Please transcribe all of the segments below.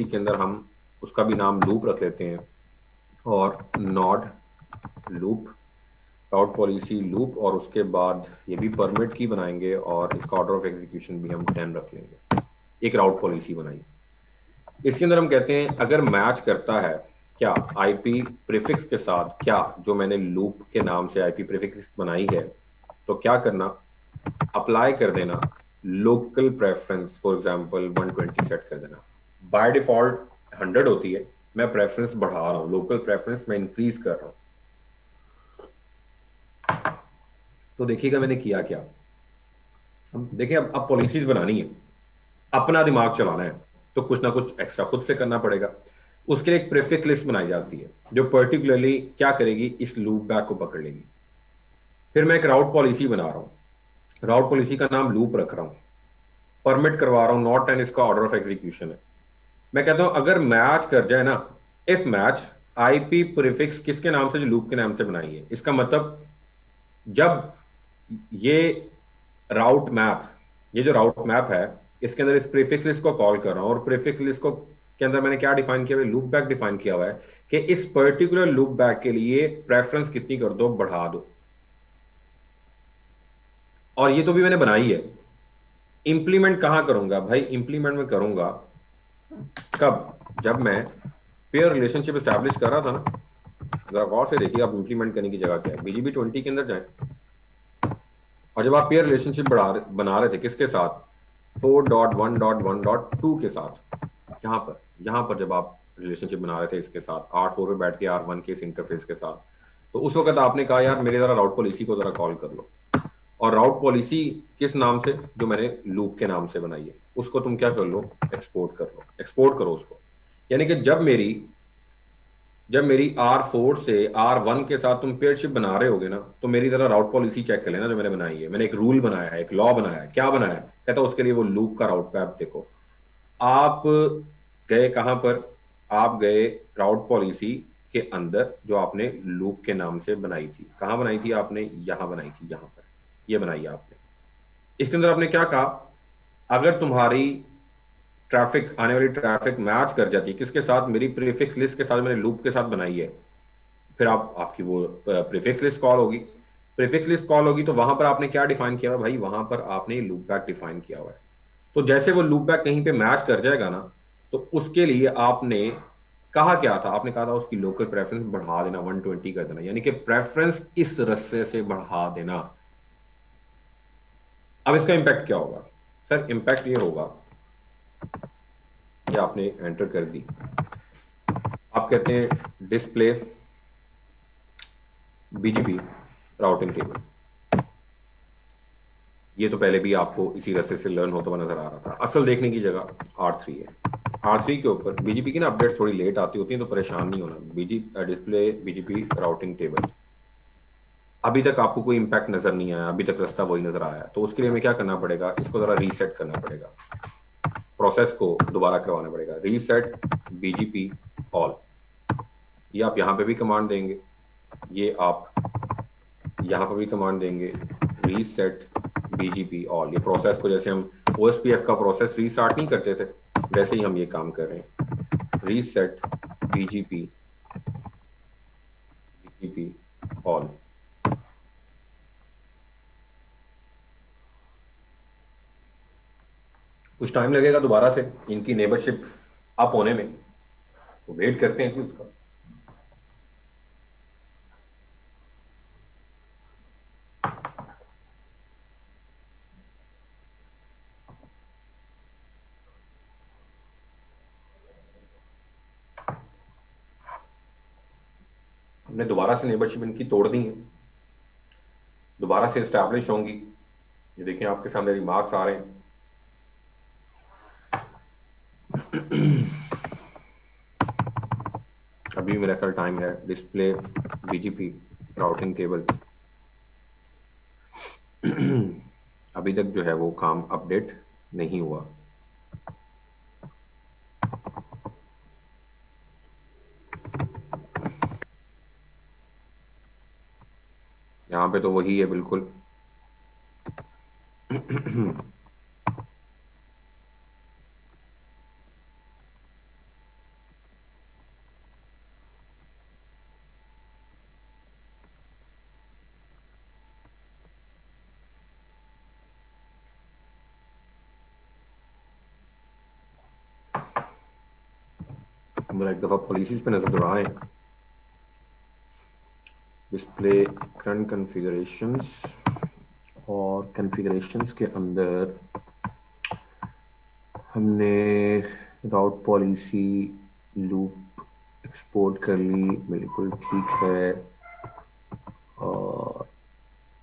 के अंदर हम उसका भी नाम लूप रख लेते हैं, और नॉड लूप, राउट पॉलिसी लूप, और उसके बाद ये भी परमिट की बनाएंगे और इसका ऑर्डर ऑफ एग्जीक्यूशन भी हम 10 रख लेंगे। एक राउट पॉलिसी बनाई। इसके अंदर हम कहते हैं अगर मैच करता है क्या आईपी प्रीफिक्स के साथ, क्या जो मैंने लूप के नाम से आईपी प्रीफिक्स बनाई है, तो क्या करना, अप्लाई कर देना local preference, for example 120 set कर देना। बाय डिफॉल्ट 100 होती है, मैं प्रेफरेंस बढ़ा रहा हूँ, लोकल प्रेफरेंस मैं इंक्रीज कर रहा हूँ। तो देखिएगा मैंने किया क्या। अब देखिए, अब पॉलिसीज बनानी है, अपना दिमाग चलाना है, तो कुछ ना कुछ एक्स्ट्रा खुद से करना पड़ेगा। उसके लिए एक प्रीफिक्स लिस्ट बनाई जाती है जो पर्टिकुलरली क्या करेगी, इस लूप बैक को पकड़ लेगी। फिर मैं एक राउट पॉलिसी बना रहा हूं, राउट पॉलिसी का नाम लूप रख रहा हूं, परमिट करवा रहा हूं नॉट, एंड इसका ऑर्डर ऑफ एग्जीक्यूशन है। मैं कहता हूं अगर मैच कर जाए ना, इफ मैच आईपी प्रीफिक्स किसके नाम से, जो लूप के नाम से बनाई है, इसका मतलब जब ये राउट मैप, ये जो राउट मैप है, इसके अंदर इस प्रीफिक्स लिस्ट को कॉल कर रहा हूं, और प्रीफिक्स लिस्ट को के अंदर मैंने क्या डिफाइन किया हुआ है, लूप बैक डिफाइन किया हुआ है कि इस पर्टिकुलर लूप बैक के लिए प्रेफरेंस कितनी कर दो, बढ़ा दो। और ये तो भी मैंने बनाई है। इंप्लीमेंट कहां करूंगा भाई, इंप्लीमेंट में करूंगा कब, जब मैं पेयर रिलेशनशिप स्टैब्लिश कर रहा था ना, जरा गौर से देखिए आप इंप्लीमेंट करने की जगह क्या है। बीजीबी 20 के अंदर जाए, और जब आप पेयर रिलेशनशिप बना रहे थे किसके साथ, 4.1.1.2 के साथ, यहाँ पर जब आप रिलेशनशिप बना रहे थे इसके साथ, R4 पे बैठ के R1 के इस इंटरफेस के साथ, तो उस वक्त आपने कहा यार मेरे जरा राउट पॉलिसी को जरा कॉल कर लो। और राउट पॉलिसी किस नाम से, जो मैंने लूप के नाम से बनाई है, उसको तुम क्या कर लो, एक्सपोर्ट कर लो, एक्सपोर्ट करो उसको। यानी कि जब मेरी R4 से R1 के साथ तुम पेयरशिप बना रहे होगे ना, तो मेरी जरा राउट पॉलिसी चेक कर लेना जो मैंने बनाई है। मैंने एक रूल बनाया है, एक लॉ बनाया है, क्या बनाया है, कहता उसके लिए वो लूप का राउट मैप देखो। आप गए कहां पर, आप गए राउट पॉलिसी के अंदर जो आपने लूप के नाम से बनाई थी, कहां बनाई थी आपने, यहां बनाई थी, यहां पर ये बनाई आपने। इसके अंदर आपने क्या कहा, अगर तुम्हारी ट्रैफिक, आने वाली ट्रैफिक मैच कर जाती है किसके साथ, मेरी प्रीफिक्स लिस्ट के साथ, मैंने लूप के साथ बनाई है, फिर आपकी वो प्रीफिक्स लिस्ट कॉल होगी। प्रीफिक्स लिस्ट कॉल होगी तो वहां पर आपने क्या डिफाइन किया हुआ है भाई, वहां पर आपने लूप बैक डिफाइन किया हुआ है। तो जैसे वो लूप बैक कहीं पे मैच कर जाएगा ना, तो उसके लिए आपने कहा क्या था, आपने कहा था उसकी लोकल प्रेफरेंस बढ़ा देना, 120 कर देना, यानी कि प्रेफरेंस इस रस्से से बढ़ा देना। अब इसका इंपैक्ट क्या होगा सर, इंपैक्ट ये होगा, ये आपने एंटर कर दी, आप कहते हैं डिस्प्ले बीजीपी राउटिंग टेबल। ये तो पहले भी आपको इसी रस्ते से लर्न होता हुआ नजर आ रहा था। असल देखने की जगह R3 है। R3 के ऊपर बीजीपी की ना अपडेट थोड़ी लेट आती होती है, तो परेशान नहीं होना। डिस्प्ले बीजीपी राउटिंग टेबल, अभी तक आपको कोई इंपैक्ट नजर नहीं आया, अभी तक रास्ता वही नजर आया, तो उसके लिए हमें क्या करना पड़ेगा, इसको जरा रीसेट करना पड़ेगा, प्रोसेस को दोबारा करवाना पड़ेगा। रीसेट बीजीपी ऑल, ये आप यहाँ पे भी कमांड देंगे, ये आप यहाँ पर भी कमांड देंगे, रीसेट बीजीपी ऑल। ये प्रोसेस को, जैसे हम ओएसपीएफ का प्रोसेस रीस्टार्ट नहीं करते थे, वैसे ही हम ये काम कर रहे हैं। Reset BGP BGP all. कुछ टाइम लगेगा दोबारा से इनकी नेबरशिप अप होने में, तो वेट करते हैं कि उसका। हमने दोबारा से नेबरशिप इनकी तोड़ दी है, दोबारा से इस्टेब्लिश होंगी। ये देखें आपके सामने रिमार्क्स आ रहे हैं। अभी मेरा कल टाइम है, डिस्प्ले बीजीपी राउटिंग टेबल। अभी तक जो है वो काम अपडेट नहीं हुआ। यहाँ पे तो वही है बिल्कुल। मेरा एक दफ़ा पॉलिसीज पे नज़र दौड़ाएं। डिस्प्ले करंट कॉन्फ़िगरेशंस, और कॉन्फ़िगरेशंस के अंदर हमने राउट पॉलिसी लूप एक्सपोर्ट कर ली, बिल्कुल ठीक है। और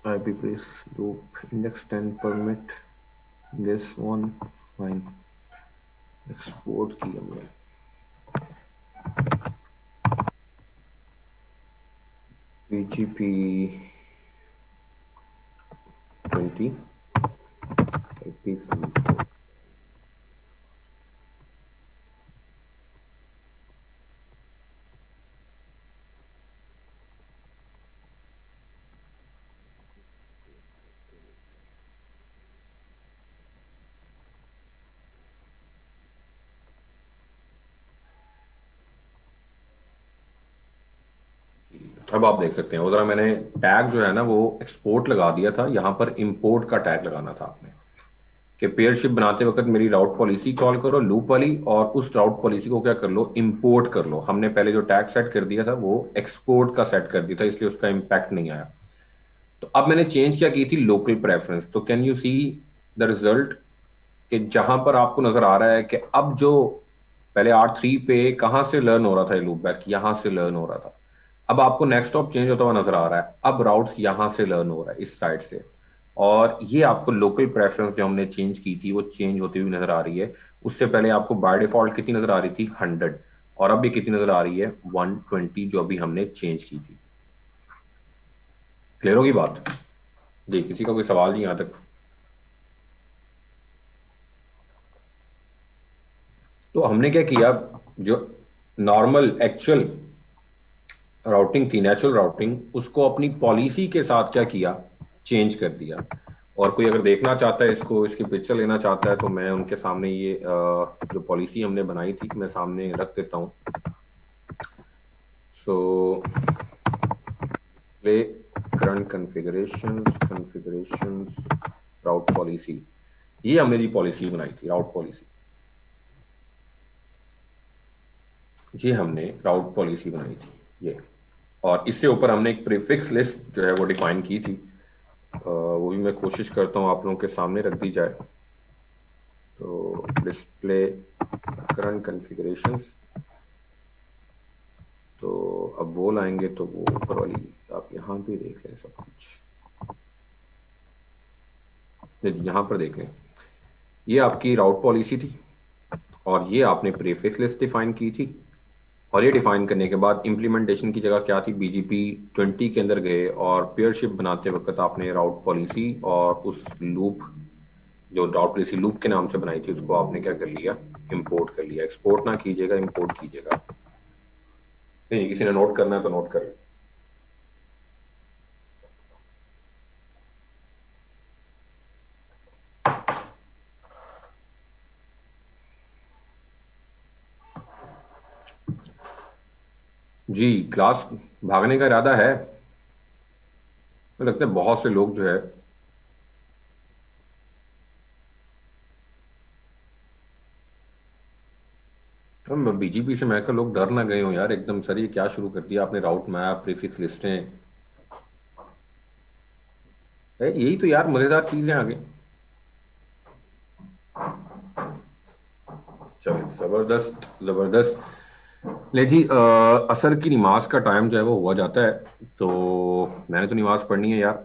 IP press loop index 10 permit, this one fine, export की हमने। BGP 20 IP54। अब आप देख सकते हैं उधर मैंने टैग जो है ना वो एक्सपोर्ट लगा दिया था, यहाँ पर इंपोर्ट का टैग लगाना था आपने, कि पेयरशिप बनाते वक्त मेरी राउट पॉलिसी कॉल करो लूप वाली, और उस राउट पॉलिसी को क्या कर लो, इंपोर्ट कर लो। हमने पहले जो टैग सेट कर दिया था वो एक्सपोर्ट का सेट कर दिया था, इसलिए उसका इम्पैक्ट नहीं आया। तो अब मैंने चेंज क्या की थी, लोकल प्रेफरेंस। तो can you see the result, कि जहां पर आपको नजर आ रहा है कि अब जो पहले R3 पे कहां से लर्न हो रहा था ये लूप बैक, यहां से लर्न हो रहा था, अब आपको नेक्स्ट स्टॉप चेंज होता हुआ नजर आ रहा है, अब राउट्स यहां से लर्न हो रहा है इस साइड से। और ये आपको लोकल प्रेफरेंस जो हमने चेंज की थी वो चेंज होती हुई नजर आ रही है। उससे पहले आपको बाय डिफॉल्ट कितनी नजर आ रही थी, 100, और अब भी कितनी नजर आ रही है, 120, जो अभी हमने चेंज की थी। क्लियर होगी बात जी? किसी का कोई सवाल नहीं यहाँ तक? तो हमने क्या किया, जो नॉर्मल एक्चुअल राउटिंग थी, नेचुरल राउटिंग, उसको अपनी पॉलिसी के साथ क्या किया, चेंज कर दिया। और कोई अगर देखना चाहता है इसको, इसकी पिक्चर लेना चाहता है, तो मैं उनके सामने ये जो पॉलिसी हमने बनाई थी मैं सामने रख देता हूँ। सो प्ले करंट कॉन्फ़िगरेशंस राउट पॉलिसी, ये हमने जी पॉलिसी बनाई थी, राउट पॉलिसी। ये हमने राउट पॉलिसी बनाई थी ये, और इससे ऊपर हमने एक प्रीफिक्स लिस्ट जो है वो डिफाइन की थी। वो भी मैं कोशिश करता हूँ आप लोगों के सामने रख दी जाए। तो डिस्प्ले करंट कॉन्फ़िगरेशंस, तो अब वो लाएंगे तो वो ऊपर वाली आप यहाँ पे देख लें सब कुछ, यहाँ पर देख लें, ये आपकी राउट पॉलिसी थी, और ये आपने प्रीफिक्स लिस्ट डिफाइन की थी। और ये डिफाइन करने के बाद इम्प्लीमेंटेशन की जगह क्या थी, BGP 20 के अंदर गए, और पेयरशिप बनाते वक्त आपने राउट पॉलिसी और उस लूप, जो राउट पॉलिसी लूप के नाम से बनाई थी, उसको आपने क्या कर लिया, इंपोर्ट कर लिया। एक्सपोर्ट ना कीजिएगा, इंपोर्ट कीजिएगा। नहीं, किसी ने नोट करना है तो नोट कर ले। जी, क्लास भागने का इरादा है, मुझे लगता है बहुत से लोग जो है, हम BGP से मैं लोग डर ना गए हो यार एकदम, सर ये क्या शुरू कर दिया आपने, राउट मैप, प्रीफिक्स लिस्टें, यही तो यार मजेदार चीजें आ गई। चलो जबरदस्त जबरदस्त। ले जी, असर की नमाज का टाइम जो है वो हुआ जाता है, तो मैंने तो नमाज पढ़नी है यार।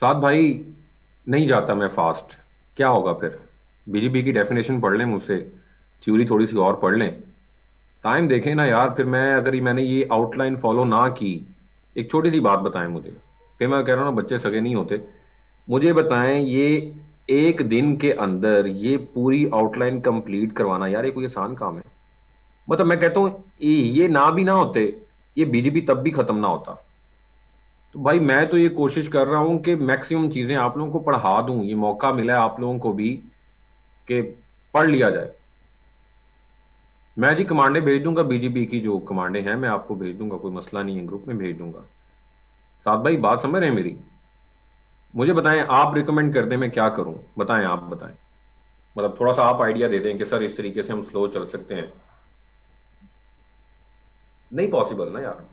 साथ भाई, नहीं जाता मैं फास्ट, क्या होगा फिर? BGP की डेफिनेशन पढ़ लें मुझसे, थ्योरी थोड़ी सी और पढ़ लें, टाइम देखें ना यार। फिर मैं अगर मैंने ये आउटलाइन फॉलो ना की, एक छोटी सी बात बताएं मुझे, फिर मैं कह रहा हूँ ना बच्चे सगे नहीं होते, मुझे बताएं ये एक दिन के अंदर ये पूरी आउटलाइन कंप्लीट करवाना, यार ये कोई आसान काम है? मतलब मैं कहता हूँ ये ना भी ना होते, ये BGP तब भी खत्म ना होता। तो भाई मैं तो ये कोशिश कर रहा हूँ कि मैक्सिमम चीजें आप लोगों को पढ़ा दूं, ये मौका मिला है आप लोगों को भी कि पढ़ लिया जाए। मैं जी कमांडें भेज दूंगा, BGP की जो कमांडें हैं मैं आपको भेज दूंगा, कोई मसला नहीं है, ग्रुप में भेज दूंगा। साथ भाई बात समझ रहे हैं मेरी? मुझे बताएं, आप रिकमेंड कर दें मैं क्या करूं, बताएं, आप बताएं। मतलब थोड़ा सा आप आइडिया दे दें कि सर इस तरीके से हम स्लो चल सकते हैं। नहीं पॉसिबल ना यार।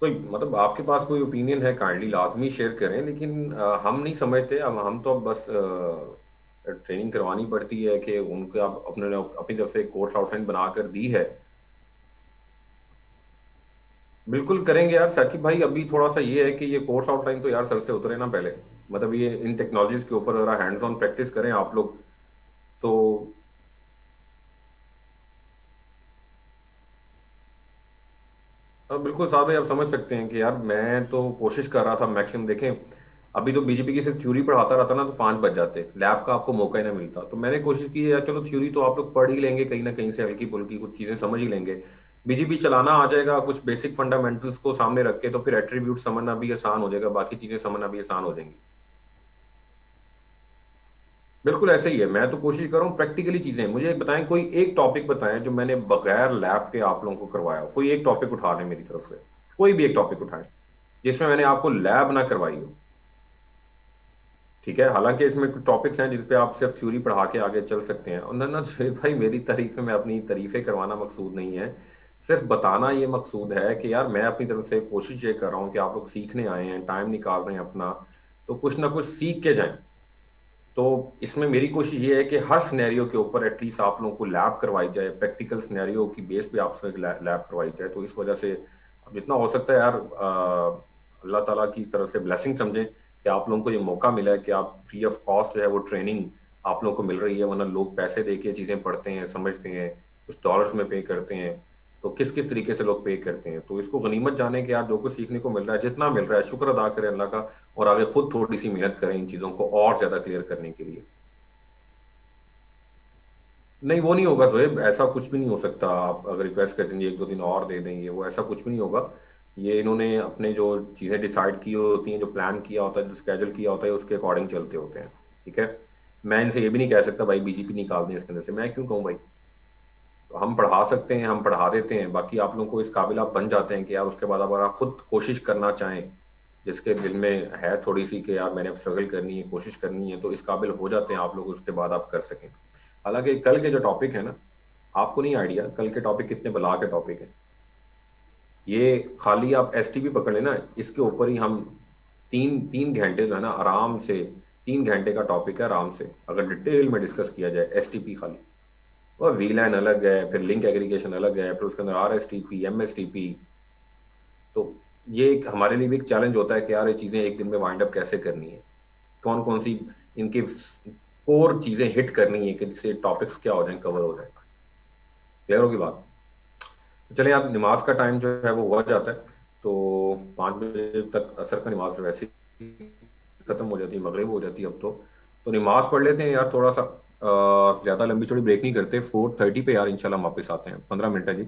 कोई मतलब आपके पास कोई ओपिनियन है काइंडली लाजमी शेयर करें, लेकिन हम नहीं समझते। हम तो अब बस ट्रेनिंग करवानी पड़ती है कि उनको आप अपनी तरफ से एक कोर्स आउटलाइन बनाकर दी है। बिल्कुल करेंगे यार साकिब भाई। अभी थोड़ा सा ये है कि ये कोर्स आउटलाइन तो यार सर से उतरे ना पहले। मतलब ये इन टेक्नोलॉजीज के ऊपर जरा हैंड्स ऑन प्रैक्टिस करें आप लोग। तो बिल्कुल साहब भाई, आप समझ सकते हैं कि यार मैं तो कोशिश कर रहा था मैक्सिमम। देखें अभी तो बीजेपी की सिर्फ थ्योरी पढ़ाता रहता ना तो 5 बज जाते, लैब का आपको मौका ही ना मिलता। तो मैंने कोशिश की यार चलो थ्योरी तो आप लोग पढ़ ही लेंगे कहीं ना कहीं से, हल्की फुल्की कुछ चीजें समझ ही लेंगे। बीजेपी चलाना आ जाएगा कुछ बेसिक फंडामेंटल्स को सामने रख के, तो फिर एट्रीब्यूट समझना भी आसान हो जाएगा, बाकी चीजें समझना भी आसान हो जाएंगी। बिल्कुल ऐसे ही है। मैं तो कोशिश कर रहा हूँ प्रैक्टिकली चीजें मुझे बताएं। कोई एक टॉपिक बताएं जो मैंने बगैर लैब के आप लोगों को करवाया हो। कोई एक टॉपिक उठा लें मेरी तरफ से, कोई भी एक टॉपिक उठाएं जिसमें मैंने आपको लैब ना करवाई हो। ठीक है, हालांकि इसमें कुछ टॉपिक्स हैं जिस पे आप सिर्फ थ्योरी पढ़ा के आगे चल सकते हैं। और ना फिर भाई मेरी तारीफें, मैं अपनी तारीफें करवाना मकसूद नहीं है। सिर्फ बताना ये मकसूद है कि यार मैं अपनी तरफ से कोशिश ये कर रहा हूँ कि आप लोग सीखने आए हैं, टाइम निकाल रहे हैं अपना, तो कुछ ना कुछ सीख के जाएं। तो इसमें मेरी कोशिश ये है कि हर सिनेरियो के ऊपर एटलीस्ट आप लोगों को लैब करवाई जाए, प्रैक्टिकल सिनेरियो की बेस पे आपसे एक लैब करवाई जाए। तो इस वजह से अब जितना हो सकता है यार अल्लाह ताला की तरफ से ब्लेसिंग समझें कि आप लोगों को ये मौका मिला है कि आप फ्री ऑफ कॉस्ट जो है वो ट्रेनिंग आप लोगों को मिल रही है। वरना लोग पैसे दे के चीज़ें पढ़ते हैं, समझते हैं, कुछ डॉलर्स में पे करते हैं। तो किस किस तरीके से लोग पे करते हैं, तो इसको गनीमत जाने कि यार जो कुछ सीखने को मिल रहा है, जितना मिल रहा है, शुक्र अदा करें अल्लाह का। और आगे खुद थोड़ी सी मेहनत करें इन चीज़ों को और ज़्यादा क्लियर करने के लिए। नहीं वो नहीं होगा जोएब, ऐसा कुछ भी नहीं हो सकता। आप अगर रिक्वेस्ट कर देंगे 1-2 दिन और दे देंगे, वो ऐसा कुछ भी नहीं होगा। ये इन्होंने अपने जो चीज़ें डिसाइड की होती हैं, जो प्लान किया होता है, जो स्केजूल किया होता है, उसके अकॉर्डिंग चलते होते हैं। ठीक है, मैं इनसे ये भी नहीं कह सकता भाई बीजेपी निकाल दें इसके अंदर से, मैं क्यों कहूँ भाई। तो हम पढ़ा सकते हैं, हम पढ़ा देते हैं, बाकी आप लोगों को इस काबिल आप बन जाते हैं कि यार उसके बाद अगर आप खुद कोशिश करना चाहें, जिसके दिल में है थोड़ी सी कि यार मैंने अब स्ट्रगल करनी है, कोशिश करनी है, तो इस काबिल हो जाते हैं आप लोग, उसके बाद आप कर सकें। हालांकि कल के जो टॉपिक है ना, आपको नहीं आइडिया कल के टॉपिक कितने बला के टॉपिक है। ये खाली आप एसटीपी पकड़ लेना, इसके ऊपर ही हम 3-3 घंटे जो है ना आराम से, 3 घंटे का टॉपिक है आराम से अगर डिटेल में डिस्कस किया जाए एसटीपी खाली। और वीलैन अलग है, फिर लिंक एग्रीगेशन अलग है, फिर उसके अंदर आरएसटीपी, एमएसटीपी। तो ये एक हमारे लिए भी एक चैलेंज होता है कि यार ये चीज़ें एक दिन में वाइंड अप कैसे करनी है, कौन कौन सी इनकी कोर चीज़ें हिट करनी है कि जिससे टॉपिक्स क्या हो जाए, कवर हो जाए। क्लियर होगी बात। तो चलें, आप नमाज का टाइम जो है वो हो जाता है। तो 5 बजे तक असर का नमाज वैसे ही खत्म हो जाती है, मगरिब हो जाती है अब तो नमाज पढ़ लेते हैं यार थोड़ा सा। ज़्यादा लंबी चौड़ी ब्रेक नहीं करते, 4:30 पे यार इंशाल्लाह हम वापस आते हैं, 15 मिनट है जी।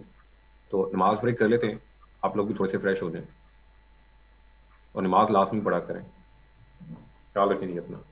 तो नमाज ब्रेक कर लेते हैं, आप लोग भी थोड़े से फ्रेश हो जाएं। और नमाज लास्ट में पढ़ा करें। ख्याल रखेंगे अपना।